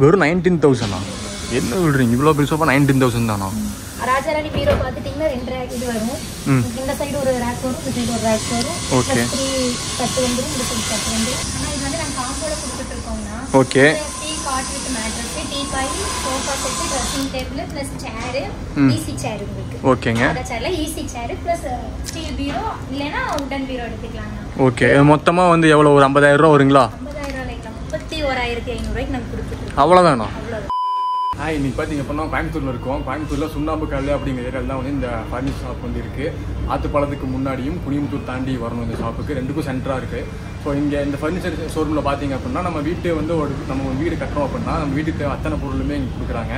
வெறும் 19,000 என்ன சொல்கிறீங்க? இவ்வளோ பெரிய சோஃபா 19,000 தானா? ராஜாராணி பீரோ பார்த்துட்டிங்கன்னா 2 ரேக் இது வரும். இந்த சைடு ஒரு ரேக் வரும், இந்த சைடு ஒரு ரேக் வரும். ஓகே. 3 கட்டு வந்துடும், இந்த சைடு கட்டு வந்துடும். ஆனால் இது வந்து நாங்கள் காம்போல கொடுத்துட்டு இருக்கோம்னா okay. D cot with mattress, teapoy, sofa set, dressing table plus chair, easy chair உங்களுக்கு. ஓகேங்க. அந்த சேரில் easy chair plus steel bureau இல்லைன்னா உடன் பீரோ எடுத்துக்கலாங்க. ஓகே. மொத்தமாக வந்து எவ்வளோ ஒரு 50,000 வருங்களா? 50,000 31,500 நம்ம கொடுத்துருக்கோம். அவ்வளோதானா? அவ்வளோ. இன்னைக்கு பார்த்தீங்க அப்படின்னா கோயம்புத்தூரில் இருக்கோம். கோயம்புத்தூரில் சுண்ணாம்பு கல் அப்படிங்கிற ஏரியாவில் தான் வந்து இந்த ஃபர்னிச்சர் ஷாப் வந்து இருக்குது. ஆத்துப்பாலத்துக்கு முன்னாடியும் குனியமுத்தூர் தாண்டி வரணும் இந்த ஷாப்புக்கு. ரெண்டுக்கும் சென்டராக இருக்குது. ஸோ இங்கே இந்த ஃபர்னிச்சர் ஷோரூமில் பார்த்தீங்க அப்படின்னா நம்ம வீட்டு வந்து நம்ம வீடு கட்டுறோம் அப்படின்னா நம்ம வீட்டுக்கு அத்தனை பொருளுமே இங்கே கொடுக்குறாங்க.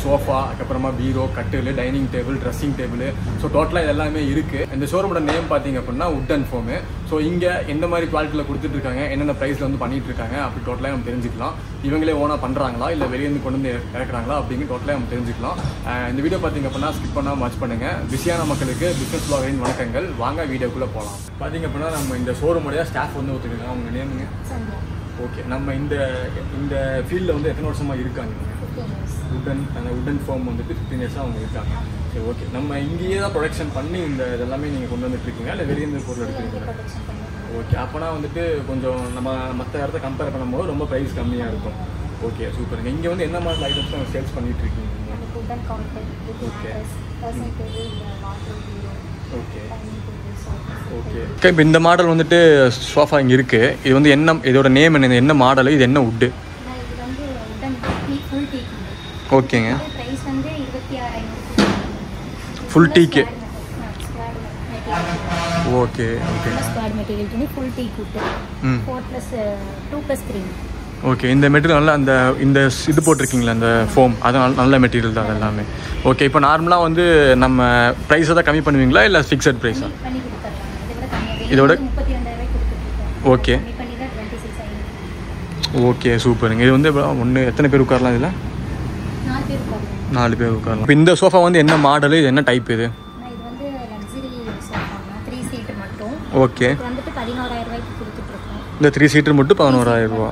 சோஃபா, அதுக்கப்புறமா பீரோ, கட்டில், dining table, dressing table. So டோட்டலாக இது எல்லாமே இருக்குது. இந்த ஷோரூமோட நேம் பார்த்தீங்க அப்படின்னா உட் அண்ட் ஃபோமு. ஸோ இங்கே எந்த மாதிரி குவாலிட்டியில் கொடுத்துட்ருக்காங்க, என்னென்ன ப்ரைஸில் வந்து பண்ணிகிட்ருக்காங்க அப்படி டோட்டலாக நம்ம தெரிஞ்சுக்கலாம். இவங்களே ஓனாக பண்ணுறாங்களா இல்லை வெளியேருந்து கொண்டு வந்து இறக்குறாங்களா அப்படின்னு டோட்டலாக நம்ம தெரிஞ்சுக்கலாம். இந்த வீடியோ பார்த்தீங்க அப்படின்னா ஸ்கிப் பண்ணாமல் வாட்ச் பண்ணுங்கள். பிஸியான மக்களுக்கு பிஸ்னஸ் வ்ளாகின் வணக்கங்கள். வாங்க வீடியோக்குள்ளே போகலாம். பார்த்தீங்க அப்படின்னா நம்ம இந்த ஷோரூமோடைய ஸ்டாஃப் வந்து ஒத்துக்கலாம். அவங்க நேமுங்க? ஓகே. நம்ம இந்த ஃபீல்டில் வந்து எத்தனை வருஷமாக இருக்காங்க? உடன் ஃபார்ம் வந்துட்டு 15 இயர்ஸாக அவங்க இருக்காங்க. சரி, ஓகே. நம்ம இங்கேயே தான் ப்ரொடக்ஷன் பண்ணி இதெல்லாமே நீங்கள் கொண்டு வந்துட்டுருக்கீங்க இல்லை வெளியேருந்து பொருள் எடுத்துருக்கீங்க? ஓகே. அப்போனா வந்துட்டு கொஞ்சம் நம்ம மற்ற இடத்த கம்பேர் பண்ணும்போது ரொம்ப ப்ரைஸ் கம்மியாக இருக்கும். ஓகே, சூப்பருங்க. இங்கே வந்து என்ன மாதிரி ஐட்டம்ஸ் நம்ம சேல்ஸ் பண்ணிட்டு இருக்கீங்க? ஓகே. ஓகே. ஓகே. இப்போ இந்த மாடல் வந்துட்டு சோஃபா இங்கே இருக்குது. இது வந்து என்ன, இதோட நேம் என்ன மாடல், இது என்ன உட்டு? ஓகேங்க. ஃபுல் டீக்கு. ஓகே. ஓகே. ஸ்குவாட் மெட்டீரியல் துணி ஃபுல் டீ கூட்டு 4+2+3. ஓகே. இந்த மெட்டீரியல் நல்லா இந்த இது போட்டிருக்கீங்களா அந்த ஃபோம், அது நல்ல மெட்டீரியல் தான் அது எல்லாமே. ஓகே. இப்போ நார்மலாக வந்து நம்ம ப்ரைஸை தான் கம்மி பண்ணுவீங்களா இல்லை ஃபிக்ஸட் ப்ரைஸா? இதோட 32,000 ஓகே. ஓகே, சூப்பருங்க. இது வந்து எத்தனை பேர் உட்காரலாம் இதில்? 4 பேர் உட்காரலாம். இப்போ இந்த சோஃபா வந்து என்ன மாடலு, இது என்ன டைப்? இது வந்து லக்ஸரி சோஃபாங்க, 3 சீட் மட்டும். ஓகே. இது வந்துட்டு 11,000 கொடுத்துட்டு இருக்கோம். இந்த 3 சீட்டர் மட்டும் 11,000 ரூபா.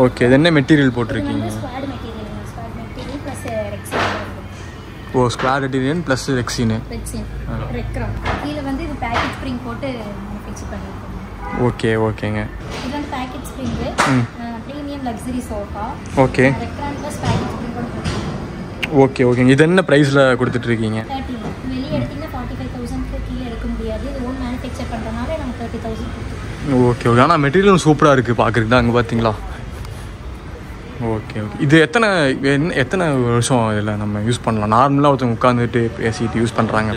ஓகே. இது என்ன மெட்டீரியல் போட்டிருக்கீங்க? Squad material plus rexine. Oh, squad material plus rexine. Recron. கீழே வந்து இது பேக்கெட் ஸ்ப்ரிங் போட்டு ஃபிக்ஸ் பண்ணியிருக்கோம். ஓகே. ஓகேங்க. இது வந்து pocket spring premium luxury sofa. Okay. Recron plus pocket spring போட்டு. ஓகே. ஓகேங்க. இது என்ன ப்ரைஸில் கொடுத்துட்ருக்கீங்க? 30. வெளியே எடுத்திங்கன்னா 45,000 கீழே எடுக்க முடியாது. இது ஓன் மேனுஃபேக்சர் பண்ணுறதுனால நம்ம 30,000 கொடுத்துருக்கோம். ஓகே. ஓகே. ஆனால் மெட்டீரியல் சூப்பராக இருக்குது பார்க்குறதுக்கு தான். அங்கே பார்த்தீங்களா? ஓகே. ஓகே. இது எத்தனை வருஷம் இதில் நம்ம யூஸ் பண்ணலாம்? நார்மலாக ஒருத்தவங்க உட்காந்துட்டு பேசிட்டு யூஸ் பண்ணுறாங்க.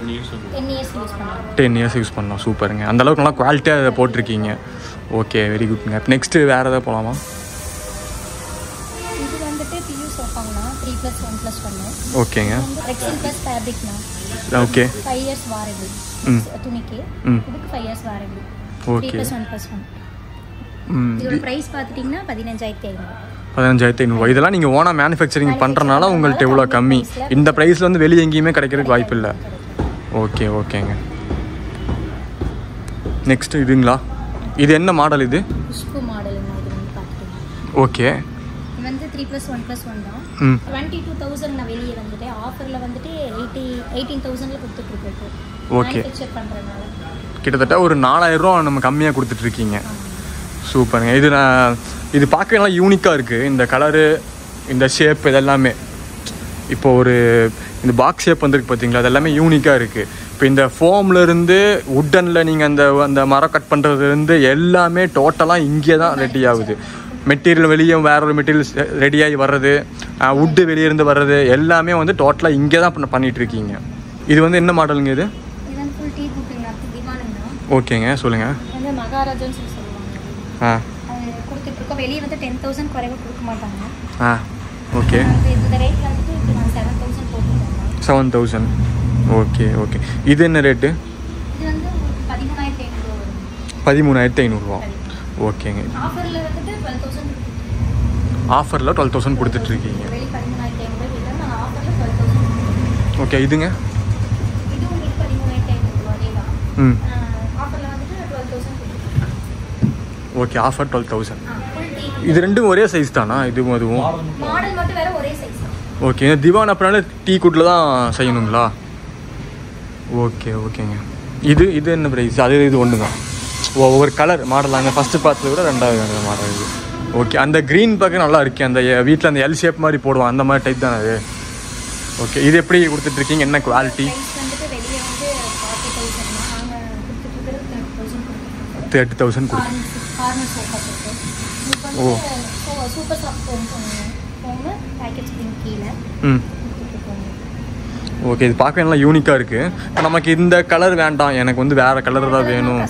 10 இயர்ஸ் யூஸ் பண்ணலாம். சூப்பருங்க. அந்தளவுக்கு நல்லா குவாலிட்டியாக இதை போட்டிருக்கீங்க. ஓகே, வெரி குட்ங்க. இப்போ நெக்ஸ்ட்டு வேறு எதாவது போகலாமா? இது வந்துட்டு பியூ சோஃபாங்கண்ணா 3+1+1. ஓகேங்க. ரெக்ஸின் ப்ளஸ் ஃபேப்ரிக்ண்ணா. ஓகே. 5 இயர்ஸ் வாரண்டி துணிக்கு. இதுக்கு 5 இயர்ஸ் வாரண்டி. ஓகே. 3+1+1. இதோட ப்ரைஸ் பார்த்துட்டிங்கன்னா 15,500. 15,500. இதெல்லாம் நீங்கள் ஓனாக மேனுஃபேக்சரிங் பண்ணுறனால உங்கள்கிட்ட இவ்வளோ கம்மி. இந்த ப்ரைஸில் வந்து வெளியே எங்கேயுமே கிடைக்கிறதுக்கு வாய்ப்பு இல்லை. ஓகே. ஓகேங்க. நெக்ஸ்ட் இதுங்களா? இது என்ன மாடல்? இது குஷ்பு மாடல். இது வந்து பார்த்துட்டிங்கன்னா ஓகே. இது வந்து 3+1+1 தான். 22,000 நான் வெளியே வந்துட்டு ஆஃபரில் வந்துட்டு 18,000 கொடுத்துட்ருக்கோம். ஓகே. மேனுஃபேக்சர் பண்ணுறதுனால கிட்டத்தட்ட ஒரு 4,000 ரூபா நம்ம கம்மியாக கொடுத்துட்ருக்கீங்க. சூப்பருங்க. இது பார்க்க நல்லா யூனிக்காக இருக்குது. இந்த கலரு, இந்த ஷேப், இதெல்லாமே. இப்போது இந்த பாக்ஸ் ஷேப் வந்துருக்கு பார்த்தீங்களா, அது எல்லாமே யூனிக்காக இருக்குது. இப்போ இந்த ஃபோம்லேருந்து உட்டனில் நீங்கள் அந்த மரம் கட் பண்ணுறதுலேருந்து எல்லாமே டோட்டலாக இங்கே தான் ரெடி ஆகுது. மெட்டீரியல் வெளியே வேற ஒரு மெட்டீரியல் ரெடியாகி வர்றது, உட்டு வெளியேருந்து வர்றது எல்லாமே வந்து டோட்டலாக இங்கே தான் பண்ணிகிட்ருக்கீங்க. இது வந்து என்ன மாடலுங்க? இது ஓகேங்க. சொல்லுங்கள். மகாராஜான்னு சொல்லுவாங்க. கொடுத்துட்ருக்கோம். வெளியே வந்து 10,000 குறைவாக கொடுக்க மாட்டாங்க. ஓகே. இந்த ரேட் வந்துட்டு இப்போ நான் 7,000 போட்டுருக்கோம். 7,000. ஓகே. ஓகே. இது என்ன ரேட்டு? இது வந்து 13,500 வரும். 13,500 ஓகேங்க. ஆஃபரில் வந்துட்டு 12,000. ஆஃபரில் 12,000 கொடுத்துட்ருக்கீங்க. 13,500 நான் ஆஃபரில் 12,000. ஓகே. இதுங்க? இது உங்களுக்கு 13,500 அதே தான். ஆஃபரில் வந்துட்டு 12,000 கொடுத்துருக்கேன். ஓகே. ஆஃபர் 12,000. ஃபுல் டீ இது ரெண்டும் ஒரே சைஸ் தானா? இதுவும் அதுவும் மாடல் மட்டும் வேற, ஒரே சைஸ் தான். ஓகே. திவான் அப்படினால டீ குட்டில் தான் செய்யணுங்களா? ஓகே ஓகேங்க. இது என்ன ப்ரைஸ்? அது இது ஒன்று தான். ஒவ்வொரு கலர் மாடலாங்க. ஃபஸ்ட்டு பார்த்தது விட ரெண்டாவது மாடல் இது. ஓகே. அந்த க்ரீன் பார்க்க நல்லா இருக்கு. அந்த வீட்டில் அந்த எல் ஷேப் மாதிரி போடுவான் அந்த மாதிரி டைப் தான் அது. ஓகே. இது எப்படி கொடுத்துட்ருக்கீங்க? என்ன குவாலிட்டி? 30,000 கொடுக்கும். ஓ ஓகே. இது பார்க்க நல்லா யூனிக்காக இருக்குது. நமக்கு இந்த கலர் வேண்டாம், எனக்கு வந்து வேறு கலர் தான் வேணும்.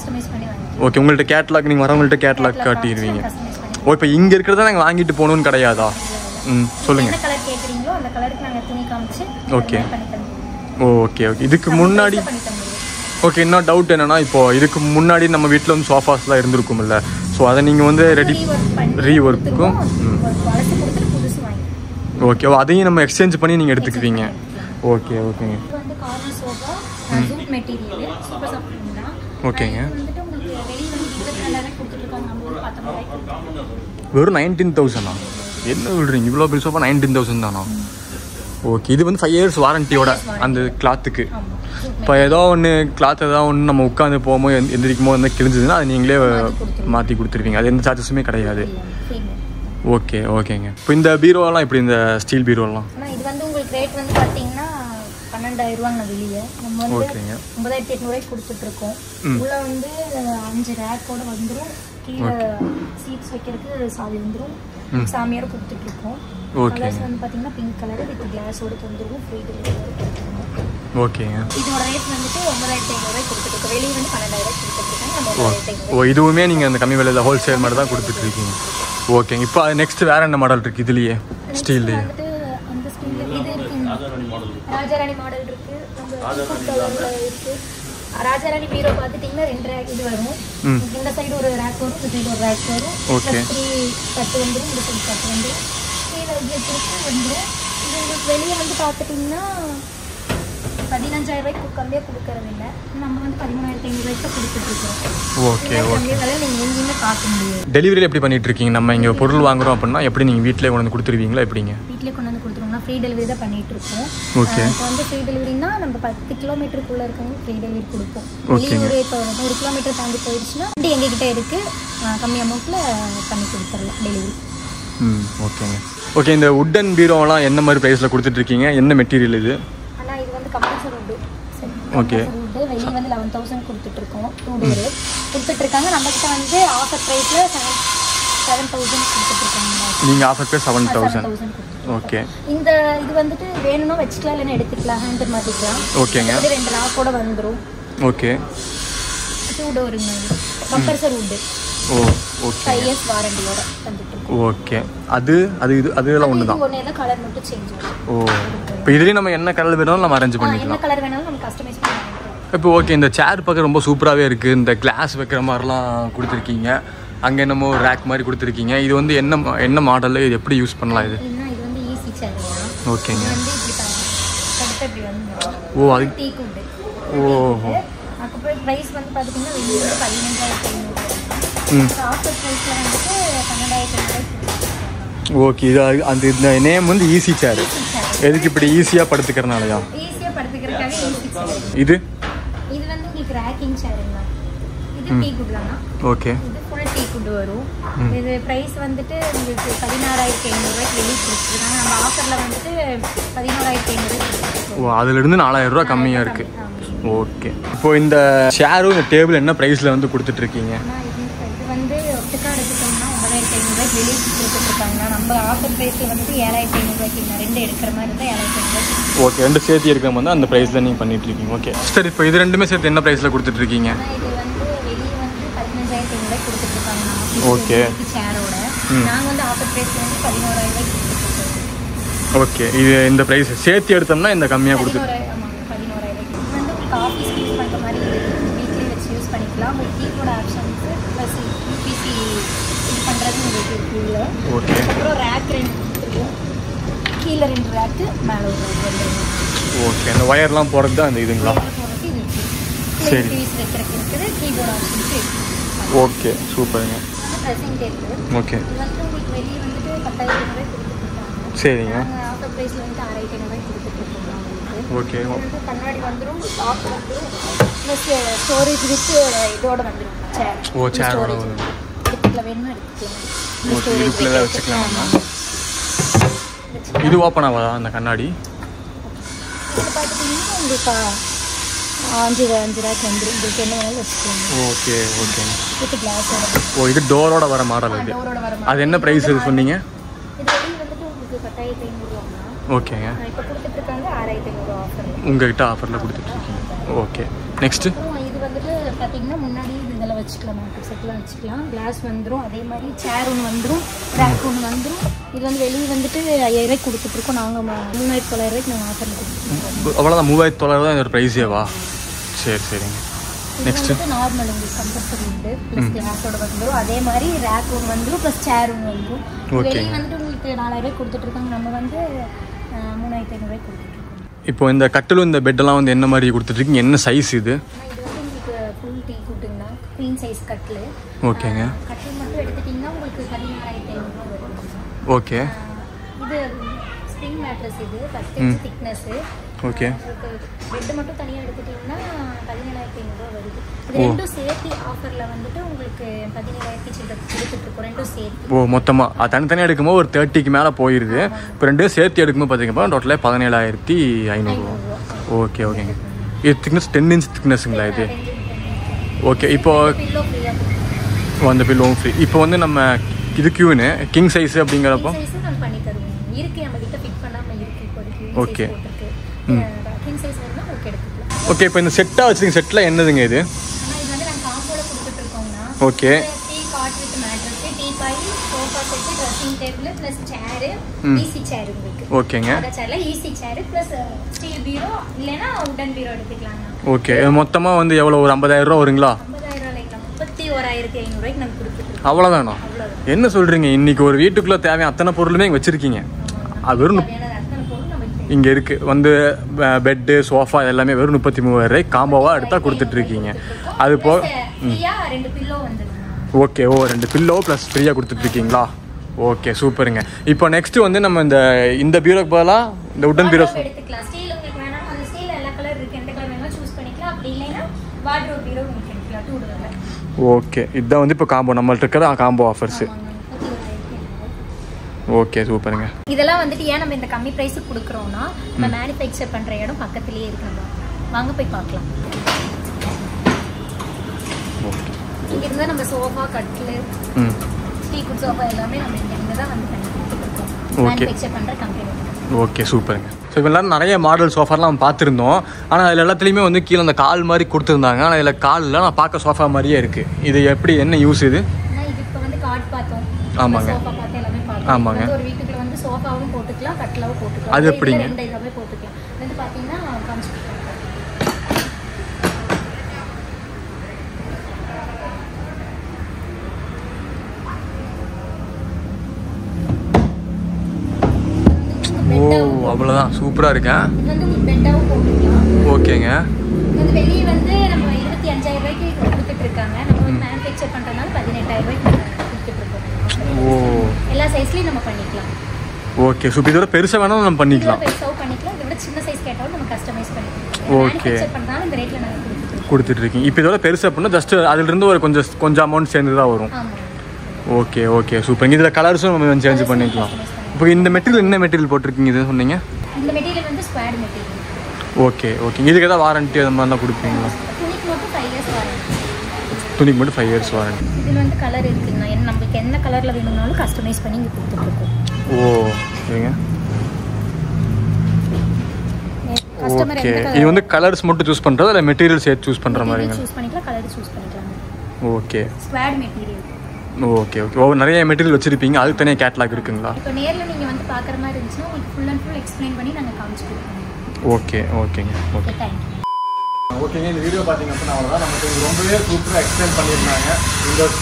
ஓகே. உங்கள்கிட்ட கேட்லாக், நீங்கள் வரவங்கள்ட்ட கேட்லாக் காட்டிடுவீங்க. ஓ இப்போ இங்கே இருக்கிறத நாங்கள் வாங்கிட்டு போகணுன்னு கிடையாதா? சொல்லுங்கள். Okay okay okay. இதுக்கு முன்னாடி ஓகே. இன்னும் டவுட் என்னென்னா, இப்போது இதுக்கு முன்னாடி நம்ம வீட்டில் வந்து சோஃபாஸ்லாம் இருந்திருக்கும்ல, ஸோ அதை நீங்கள் வந்து ரீஒர்க்கும் ஓகே அதையும் நம்ம எக்ஸ்சேஞ்ச் பண்ணி நீங்கள் எடுத்துக்குவீங்க. ஓகே ஓகேங்க. ஓகேங்க. வெறும் 19,000 என்ன விடுறீங்க? இவ்வளோ பெரிய சோஃபா 19,000 தானா? ஓகே. இது வந்து 5 years வாரண்டியோட அந்த கிளாத்துக்கு. இப்போ ஏதோ ஒன்று கிளாத் ஏதோ ஒன்று நம்ம உட்காந்து போகும்போது எந்திரிக்கும் போது வந்து கிழிஞ்சதுன்னா அது நீங்களே மாற்றி கொடுத்துருவீங்க. அது எந்த சார்ஜஸுமே கிடையாது. ஓகே ஓகேங்க. இப்போ இந்த பீரோலாம் எப்படி? இந்த ஸ்டீல் பீரோலாம் இது வந்து உங்களுக்கு ரேட் வந்து பார்த்தீங்கன்னா 12,000 ரூபாங்க வெளியே. நம்ம வந்து 9,800 கொடுத்துட்ருக்கோம். உள்ள வந்து 5 ரேக்கோட வந்துடும். கீழே சீட்ஸ் வைக்கிறதுக்கு சாவி வந்துடும். சாமியார் கொடுத்துட்ருக்கோம். கலர்ஸ் வந்து பார்த்தீங்கன்னா பிங்க் கலர் வித் கிளாஸோட வந்துடும். Free delivery. ஓகேங்க. இதோட ரேட் வந்துட்டு 9,500 கொடுத்துட்ருக்கோம். வெளியே வந்து 12,000 கொடுத்துட்ருக்காங்க. நம்ம 9,500. ஓ இதுவுமே நீங்கள் அந்த கம்மி விலையில் ஹோல்சேல் மாதிரி தான் கொடுத்துட்ருக்கீங்க. ஓகேங்க. இப்போ நெக்ஸ்ட் வேறு என்ன மாடல் இருக்குது இதுலேயே? ஸ்டீல்லையே அந்த ஸ்டீல் இது இருக்குங்க. ராஜாராணி மாடல் இருக்குது. இருக்குது ராஜாராணி பீரோ பார்த்துட்டிங்கன்னா 2 ரேக் இது வரும். இந்த சைடு ஒரு ரேக் வரும், இந்த சைடு ஒரு ரேக் வரும். ஓகே. 3 கட்டு வந்துடும், இந்த சைடு கட்டு வந்துடும். கீழே வச்சுருக்கு வந்துடும். இது உங்களுக்கு வெளியே வந்து பார்த்துட்டிங்கன்னா 15,000 ரூபாய்க்கு கம்மியாக கொடுக்கறது இல்லை. நம்ம வந்து 13,500 கொடுத்துட்ருக்கோம். Okay okay. நீங்கள் எங்கேயுமே பார்க்க முடியாது. டெலிவரியில் எப்படி பண்ணிட்டு இருக்கீங்க? நம்ம இங்கே பொருள் வாங்குறோம் அப்படின்னா எப்படி நீங்கள் வீட்டிலே கொண்டு வந்து கொடுத்துருவீங்களா? எப்படிங்க? வீட்டிலே கொண்டு வந்து கொடுத்துருவோம்னா ஃப்ரீ டெலிவரி தான் பண்ணிட்டு இருக்கோம். ஓகே. இப்போ வந்து ஃப்ரீ டெலிவரினா நம்ம 10 கிலோமீட்டருக்குள்ளே இருக்கவங்க ஃப்ரீ டெலிவரி கொடுப்போம். வெளியூர் இப்போ 100 கிலோமீட்டர் தாண்டி போயிடுச்சுன்னா வண்டி எங்ககிட்ட இருக்குது, கம்மி அமௌண்ட்டில் பண்ணி கொடுத்துடலாம் டெலிவரி. ஓகேங்க. ஓகே. இந்த உட்டன் பீரோலாம் என்ன மாதிரி ப்ரைஸில் கொடுத்துட்ருக்கீங்க? என்ன மெட்டீரியல் இது? ஆனால் இது வந்து கம்பல்சரி உட்டு. ஓகே. வெளியே வந்து 11,000 கொடுத்துட்ருக்கோம். 2 டோரு கொடுத்துட்ருக்காங்க. நம்மகிட்ட வந்து ஆஃபர் ப்ரைஸில் 7,000 கொடுத்துட்ருக்காங்க. நீங்கள் ஆஃபர் ப்ரைஸ் 7,000. ஓகே. இந்த இது வந்துட்டு வேணும்னா வச்சுக்கலாம், இல்லைன்னா எடுத்துக்கலாம், ஹேண்டர் மாட்டிக்கலாம். ஓகேங்க. இது 2 லாக்கோட வந்துடும். ஓகே. 2 டோருங்க. கம்பல்சரி உட்டு. ஓ ஓகே. 5 years வாரண்டியோட வந்துட்டு. ஓகே. அதெல்லாம் ஒன்று தான். ஒன்றே தான், கலர் மட்டும் சேஞ்ச் ஆகும். ஓ இப்போ இதுலேயும் நம்ம என்ன கலர் வேணாலும் நம்ம அரேஞ்ச் பண்ணிக்கலாம். என்ன கலர் வேணாலும் நம்ம கஸ்டமைஸ் பண்ணிக்கலாம். இப்போ ஓகே. இந்த சேர் பார்க்க ரொம்ப சூப்பராகவே இருக்குது. இந்த கிளாஸ் வைக்கிற மாதிரிலாம் கொடுத்துருக்கீங்க. அங்கே என்னமோ ரேக் மாதிரி கொடுத்துருக்கீங்க. இது வந்து என்ன மாடல்? இது எப்படி யூஸ் பண்ணலாம்? இது வந்து ஈஸி சேர். ஓகேங்க. ஓ அது டீ குட். ஓஹோ. அதுக்கப்புறம் ப்ரைஸ் வந்து பார்த்திங்கன்னா வெளியே 15,500. ஆஃபர் ப்ரைஸில் வந்துட்டு 12,500. ஓகே. இது அந்த இந்த நேம் வந்து ஈஸி சேர். எதுக்கு இப்படி ஈஸியாக படுத்துக்கிறனாலயா? ஈஸியாக படுத்துக்கிறதுக்காக ஈஸி சேர். இது வந்து உங்களுக்கு ரேக்கிங் சேருங்க. இது டீ குட்லானா? ஓகே. இது ஃபுல் டீ குட் வரும். இது ப்ரைஸ் வந்துட்டு உங்களுக்கு 16,500 வெளியே கொடுத்துருக்காங்க. நம்ம ஆஃபரில் வந்துட்டு 11,500. ஓ அதுலேருந்து 4,000 ரூபா கம்மியாக இருக்குது. ஓகே. இப்போ இந்த ஷேரும் இந்த டேபிள் என்ன ப்ரைஸில் வந்து கொடுத்துட்ருக்கீங்க? இது வந்து ஒட்டுக்கா எடுத்துட்டோம்னா 9,500 வெளியே கொடுத்துட்ருக்காங்க. நம்ம ஆஃபர் ப்ரைஸில் வந்துட்டு 7,500 2 எடுக்கிற மாதிரி இருந்தால் 7,500. ஓகே. 2 சேர்த்து எடுக்கிற மாதிரி தான் அந்த ப்ரைஸில் நீங்கள் பண்ணிட்டுருக்கீங்க. ஓகே. சரி. இப்போ இது ரெண்டுமே சேர்த்து என்ன ப்ரைஸில் கொடுத்துட்ருக்கீங்க? இது வந்து வெளியே வந்து 15,500 கொடுத்துட்ருக்காங்க. ஓகே. சேரோட நாங்கள் வந்து ஆஃபர் ப்ரைஸில் வந்து 11,000 கொடுத்துட்ருக்கோம். ஓகே. இது இந்த ப்ரைஸ் சேர்த்து எடுத்தோம்னா இந்த கம்மியாக கொடுத்து 11,000 வந்து உங்களுக்கு ஆஃபீஸ் யூஸ் பண்ணுற மாதிரி வீட்லேயே வச்சு யூஸ் பண்ணிக்கலாம். உங்களுக்கு கீபோர்ட் ஆப்ஷன்ஸு ப்ளஸ் யூபிசி இது பண்ணுறது உங்களுக்கு இருக்குது. ஓகே. அப்புறம் ரேக் 2 கொடுத்துருக்கோம். கீழே 2 ரேக்கு, மேலே ஒரு ரேக். ஓகே. அந்த ஒயர்லாம் போகிறது தான் அந்த இதுங்களா? போகிறதுக்கு இது சரி. டிவிஸ் வைக்கிறதுக்கு இருக்குது. Keyboard options. ஓகே. சூப்பருங்க. Dressing table. ஓகே. இது வந்து உங்களுக்கு வெளியே வந்துட்டு 10,000 ரூபாய் கொடுத்துருக்காங்க. சரிங்க. நாங்கள் ஆஃபர் ப்ரைஸில் வந்து 6,500 ரூபாய் கொடுத்துட்ருக்கோம் உங்களுக்கு. ஓகே. வந்து கண்ணாடி வந்துடும், டாப் வந்துடும், ப்ளஸ் ஸ்டோரேஜ் வித்து இதோட வந்துடும். சேர். ஓ சேரோட எடுத்துக்கலாம், வேணுமா எடுத்துக்கலாம். ஓகே. இதுக்குள்ளே தான் வச்சுக்கலாமா? இது ஓப்பன் ஆகாதா அந்த கண்ணாடி? இது பார்த்துட்டிங்கன்னா உங்களுக்கு 5 ரேக் வந்துடும். உங்களுக்கு என்ன வேணாலும் வச்சுக்கோங்க. Okay okay. வித் கிளாஸோட. ஓ இது டோரோட வர மாடல் இது. டோரோட வர அது என்ன ப்ரைஸ் இது சொன்னீங்க? இது வெளியே வந்துட்டு உங்களுக்கு 10,500 ரூபாங்க. ஓகேங்க. இப்போ கொடுத்துட்ருக்காங்க 6,500 ஆஃபர். உங்ககிட்ட ஆஃபரில் கொடுத்துட்ருக்கீங்க. ஓகே. நெக்ஸ்ட்டு இது வந்துட்டு பார்த்தீங்கன்னா முன்னாடி இதெல்லாம் வச்சுக்கலாம், மாட்டு செட்லாம் வச்சுக்கலாம். கிளாஸ் வந்துடும். அதே மாதிரி சேர் ஒன்று வந்துடும், ரேக் ஒன்று வந்துடும். இது வந்து வெளியே வந்துட்டு 5,000 ரூபாய்க்கு கொடுத்துட்ருக்கோம். நாங்கள் 3,900 ரூபாய்க்கு நாங்கள் ஆஃபரில் கொடுத்துருக்கோம். அவ்வளோதான் 3,900 தான் இதோட ப்ரைஸேவா? சரி சரிங்க. நெக்ஸ்ட்டு நார்மல் உங்களுக்கு கம்பல்சரி உண்டு. ப்ளஸ் கிளாஸோட வந்துடும். அதே மாதிரி ரேக் ஒன்று வந்துடும், ப்ளஸ் சேர் ஒன்று வந்துடும். வெளியே வந்துட்டு உங்களுக்கு 4,000 ரூபாய்க்கு கொடுத்துட்ருக்காங்க. நம்ம வந்து 3,500 ரூபாய்க்கு கொடுத்துட்ருக்கோம். இப்போ இந்த கட்டிலும் இந்த பெட்டெல்லாம் வந்து என்ன மாதிரி கொடுத்துட்ருக்கீங்க? என்ன சைஸ் இது? இது வந்து உங்களுக்கு ஃபுல் டீ கூட்டுங்கண்ணா, குவீன் சைஸ் கட்டில். ஓகேங்க. கட்டில் மட்டும் எடுத்துட்டிங்கன்னா உங்களுக்கு 16,500 வரும். ஓகே. இது ஸ்ப்ரிங் மேட்ரஸ். இது 10 inch திக்னஸ்ஸு. ஓகே. பெட்டு மட்டும் தனியாக எடுத்துட்டிங்கன்னா 17,500 வருது. இது ரெண்டும் சேர்த்து ஆஃபரில் வந்துட்டு உங்களுக்கு 17,000 சில்லறை கொடுத்துட்ருக்கோம். ரெண்டும் சேர்த்து. ஓ மொத்தமாக தனித்தனியாக எடுக்கும்போது ஒரு 30க்கு மேலே போயிடுது. இப்போ ரெண்டும் சேர்த்து எடுக்கும்போது பார்த்தீங்கன்னா டோட்டலாக 17,500. ஓகே ஓகேங்க. இது திக்னஸ் 10 inch திக்னஸ்ங்களா இது? ஓகே. இப்போ அந்த பில்லோவும் ஃப்ரீ. இப்போ வந்து நம்ம இது கியூனு கிங் சைஸ் அப்படிங்கிறப்போ பண்ணி தருவோம். இருக்கு நம்ம கிட்ட ஃபிட் பண்ணாமல் இருக்கு இப்போதைக்கு. ஓகே. கிங் சைஸ் வேணும்னா ஓகே எடுத்துக்கலாம். ஓகே. இப்போ இந்த செட்டாக வச்சுருங்க. செட்டில் என்னதுங்க இது? ஆனால் இது வந்து நாங்கள் காம்போவில் கொடுத்துட்ருக்கோம்னா okay. D cot with mattress, teapoy, sofa set, dressing table plus chair, easy chair உங்களுக்கு. ஓகேங்க. அந்த சேரில் easy chair plus steel bureau இல்லைன்னா உடன் பீரோ எடுத்துக்கலாங்க. ஓகே. மொத்தமாக வந்து எவ்வளோ ஒரு 50,000 ரூபா வருங்களா? 50,000 ரூபாய்க்கு 31,500 ரூபாய்க்கு நாங்கள் கொடுத்துட்ருக்கோம். அவ்வளோதானா? என்ன சொல்கிறீங்க? இன்றைக்கி ஒரு வீட்டுக்குள்ளே தேவையான அத்தனை பொருளுமே இங்கே வச்சுருக்கீங்க. அது வெறும் இங்கே இருக்குது வந்து பெட்டு சோஃபா எல்லாமே வெறும் 33,000 ரூபாய்க்கு காம்போவாக எடுத்தால் கொடுத்துட்ருக்கீங்க. அது போக 2 பில்லோ வந்துடும். ஓகே. ஓ 2 பில்லோ ப்ளஸ் ஃப்ரீயாக கொடுத்துட்ருக்கீங்களா? ஓகே சூப்பருங்க. இப்போ நெக்ஸ்ட்டு வந்து நம்ம இந்த பீரோக்கு பதிலாக இந்த உட்டன் பீரோ எடுத்துக்கலாம். ஸ்டீல் உங்களுக்கு வேணாம், அந்த ஸ்டீல் எல்லா கலர் இருக்குது, எந்த கலர் வேணாலும் சூஸ் பண்ணிக்கலாம். அப்படி இல்லைன்னா வார்ட்ரோப் பீரோ உங்களுக்கு எடுத்துக்கலாம் 2 டோரில். ஓகே. இதுதான் வந்து இப்போ காம்போ நம்மள்ட்ட இருக்கிற காம்போ ஆஃபர்ஸு. ஓகே சூப்பருங்க. இதெல்லாம் வந்துட்டு ஏன் நம்ம இந்த கம்மி ப்ரைஸுக்கு கொடுக்குறோம்னா நம்ம மேனுஃபேக்சர் பண்ணுற இடம் பக்கத்துலேயே இருக்கு. நம்ம வாங்க போய் பார்க்கலாம். இங்கே இருந்தால் நம்ம சோஃபா கட்டில் டீ குட் சோஃபா எல்லாமே நம்ம இங்கே தான் வந்து பண்ணி கொடுத்துருக்கோம். மேனுஃபேக்சர் பண்ணுற கம்பெனி. ஓகே சூப்பருங்க. ஸோ இப்போ எல்லோரும் நிறைய மாடல் சோஃபாலாம் பார்த்துருந்தோம். ஆனால் அதில் எல்லாத்துலேயுமே வந்து கீழே அந்த கால் மாதிரி கொடுத்துருந்தாங்க. ஆனால் இதில் காலில் நான் பார்க்க சோஃபா மாதிரியே இருக்குது. இது எப்படி என்ன யூஸ் இது? இது இப்போ வந்து கார்ட் பார்த்தோம். ஆமாங்க. சோஃபா பார்த்து எல்லாமே பார்த்தோம். ஆமாங்க. ஒரு வீட்டுக்குள்ள வந்து சோஃபாவும் போட்டுக்கலாம், கட்டிலாவும் போட்டுக்கலாம். அது எப்படிங்க? 2 இதாவே போட்டுக்கலாம். வந்து பார்த்தீங்கன்னா காமிச்சிட்டு ஓ அவ்வளோதான். சூப்பராக இருக்கேன். இது வந்து உங்களுக்கு பெட்டாவும் போட்டுக்கலாம். ஓகேங்க. இது வெளியே வந்து நம்ம 25,000 ரூபாய்க்கு கொடுத்துட்டு இருக்காங்க. நம்ம வந்து மேனுஃபேக்சர் பண்ணுறதுனால 18,000 ரூபாய்க்கு கொடுத்துட்டு இருக்கோம். ஓ எல்லா சைஸ்லையும் நம்ம பண்ணிக்கலாம். Okay super. இதோட பெருசாக வேணாலும் நம்ம பண்ணிக்கலாம். பெருசாகவும் பண்ணிக்கலாம். இதை விட சின்ன சைஸ் கேட்டாலும் நம்ம கஸ்டமைஸ் பண்ணிக்கலாம். ஓகே. மேனுஃபேக்சர் பண்ணுறதுனால இந்த ரேட்டில் நாங்கள் கொடுத்துட்ருக்கீங்க. இப்போ இதோட பெருசாக அப்படின்னா ஜஸ்ட் அதிலிருந்து ஒரு கொஞ்சம் அமௌண்ட் சேர்ந்து தான் வரும். ஆமாம். Okay okay super. இதில் கலர்ஸும் நம்ம சேஞ்ச் பண்ணிக்கலாம். இப்போ இந்த மெட்டீரியல் என்ன மெட்டீரியல் போட்டிருக்கீங்க இது சொன்னீங்க? இந்த மெட்டீரியல் வந்து ஸ்குவாட் மெட்டீரியல். Okay okay. இதுக்கு ஏதாவது வாரண்ட்டி அது மாதிரி தான் கொடுப்பீங்களா? துணிக்கு மட்டும் 5 இயர்ஸ் வாரண்ட்டி. துணிக்கு மட்டும் 5 இயர்ஸ் வாரண்ட்டி. இதில் வந்து கலர் இருக்குங்கண்ணா. நம்மளுக்கு என்ன கலரில் வேணும்னாலும் கஸ்டமைஸ் பண்ணி இங்கே கொடுத்துட்ருக்கோம். ஓ சரிங்க. ஓகே. இது வந்து கலர்ஸ் மட்டும் சூஸ் பண்ணுறது இல்லை மெட்டீரியல் சேர்த்து சூஸ் பண்ணுற மாதிரிங்க? சூஸ் பண்ணிக்கலாம், கலர் சூஸ் பண்ணிக்கலாம். Okay. Squad material. Okay okay. Oh நிறைய மெட்டீரியல் வச்சுருப்பீங்க. அதுக்கு தனியாக கேட்லாக் இருக்குங்களா? இப்போ நேரில் நீங்கள் வந்து பார்க்குற மாதிரி இருந்துச்சுன்னா உங்களுக்கு ஃபுல் அண்ட் ஃபுல் எக்ஸ்பிளைன் பண்ணி நாங்கள் காமிச்சு கொடுப்போம். ஓகே ஓகேங்க. Okay thank you. ஓகேங்க. இந்த வீடியோ பார்த்தீங்க அப்படின்னா அவ்வளோதான். நமக்கு ரொம்பவே சூப்பராக எக்ஸ்பிளைன் பண்ணியிருந்தாங்க.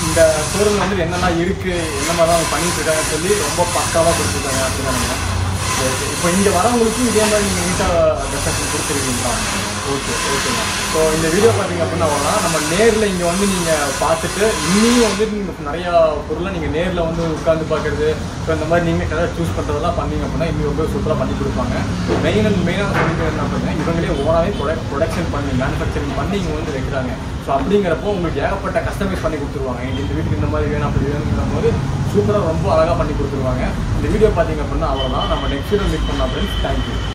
இந்த ஷோரூமில் வந்து என்னெல்லாம் இருக்குது, என்ன மாதிரி அவங்க பண்ணிட்டு இருக்காங்கன்னு சொல்லி ரொம்ப பக்காவாக கொடுத்துருக்காங்க அப்படின்னு. ஓகே. இப்போ இங்கே வரவங்களுக்கும் இதே மாதிரி நீங்கள் நீட்டாக டெஸ்கஷன் கொடுத்துருக்கீங்களா? ஓகே ஓகேங்க. ஸோ இந்த வீடியோ பார்த்தீங்க அப்படின்னா அவ்வளோதான். நம்ம நேரில் இங்கே வந்து நீங்கள் பார்த்துட்டு இன்னும் வந்து நீங்கள் நிறையா பொருளாக நீங்கள் நேரில் வந்து உட்காந்து பார்க்குறது, ஸோ இந்த மாதிரி நீங்கள் ஏதாவது சூஸ் பண்ணுறதெல்லாம் பண்ணீங்க அப்படின்னா இன்னும் ரொம்ப சூப்பராக பண்ணி கொடுப்பாங்க. மெயினாக சொல்லிட்டு என்ன அப்படின்னா இவங்களே ஓனாகவே ப்ரொடக்ஷன் பண்ணி மேனுஃபேக்சரிங் பண்ணி இங்கே வந்து வைக்கிறாங்க. ஸோ அப்படிங்கிறப்போ உங்களுக்கு ஏகப்பட்ட கஸ்டமைஸ் பண்ணி கொடுத்துருவாங்க. இந்த வீட்டுக்கு இந்த மாதிரி வேணும் அப்படி வேணுங்கிற போது சூப்பராக ரொம்ப அழகாக பண்ணி கொடுத்துருவாங்க. இந்த வீடியோ பார்த்தீங்க அப்படின்னா அவ்வளோதான். நம்ம நெக்ஸ்ட் வீடியோ மீட் பண்ணலாம் ஃப்ரெண்ட்ஸ். தேங்க்யூ.